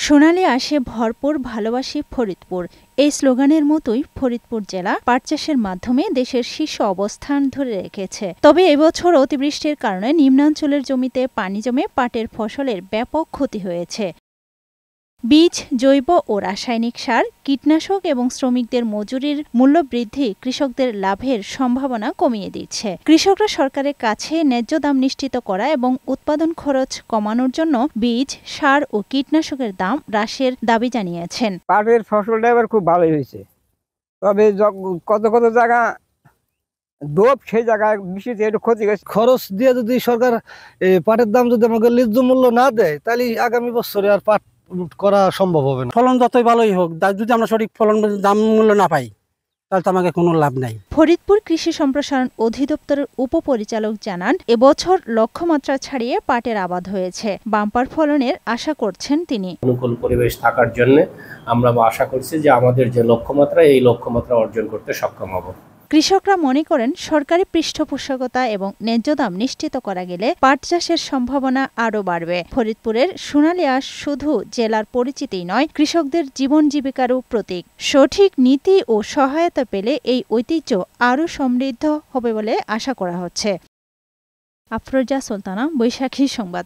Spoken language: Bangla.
সোনালী আসে ভরপুর ভালোবাসি ফরিদপুর এই স্লোগানের মতোই ফরিদপুর জেলা পাট চাষের মাধ্যমে দেশের শীর্ষ অবস্থান ধরে রেখেছে। তবে এবছর অতিবৃষ্টির কারণে নিম্নাঞ্চলের জমিতে পানি জমে পাটের ফসলের ব্যাপক ক্ষতি হয়েছে। বীজ, জৈব ও রাসায়নিক সার, কীটনাশক এবং শ্রমিকদের মজুরির মূল্য বৃদ্ধি কৃষকদের লাভের সম্ভাবনা কমিয়ে দিচ্ছে। কৃষকরা সরকারের কাছে ন্যায্য দাম নিশ্চিত করা এবং উৎপাদন খরচ কমানোর জন্য বীজ, সার ও কীটনাশকের দাম হ্রাসের দাবি জানিয়েছেন। পাটের ফসলটা এবার খুব ভালোই হয়েছে, তবে কত কত জায়গা সেই জায়গায় বৃষ্টিতে একটু ক্ষতি হয়েছে। খরচ দিয়ে যদি সরকার পাটের দাম যদি আমাকে ন্যায্য মূল্য না দেয়, তাহলে আগামী বছরে আর পাট করা সম্ভব হবে না। ফলন যতই ভালোই হোক, যদি আমরা সঠিক ফলন দাম মূল্য না পাই, তাহলে তো আমাকে কোনো লাভ নাই। ফরিদপুর কৃষি সম্প্রসারণ অধিদপ্তরের উপপরিচালক জানান, এবছর লক্ষ্যমাত্রা ছাড়িয়ে পাটের আবাদ হয়েছে। বাম্পার ফলনের আশা করছেন তিনি। অনুকূল পরিবেশ থাকার জন্য আমরা আশা করছি যে আমাদের যে লক্ষ্যমাত্রা, এই লক্ষ্যমাত্রা অর্জন করতে সক্ষম হব। কৃষকরা মনে করেন, সরকারি পৃষ্ঠপোষকতা এবং ন্যায্য দাম নিশ্চিত করা গেলে পাট চাষের সম্ভাবনা আরও বাড়বে। ফরিদপুরের সোনালী আঁশ শুধু জেলার পরিচিতিই নয়, কৃষকদের জীবন জীবিকারও প্রতীক। সঠিক নীতি ও সহায়তা পেলে এই ঐতিহ্য আরও সমৃদ্ধ হবে বলে আশা করা হচ্ছে। আফরোজা সুলতানা, বৈশাখী সংবাদ।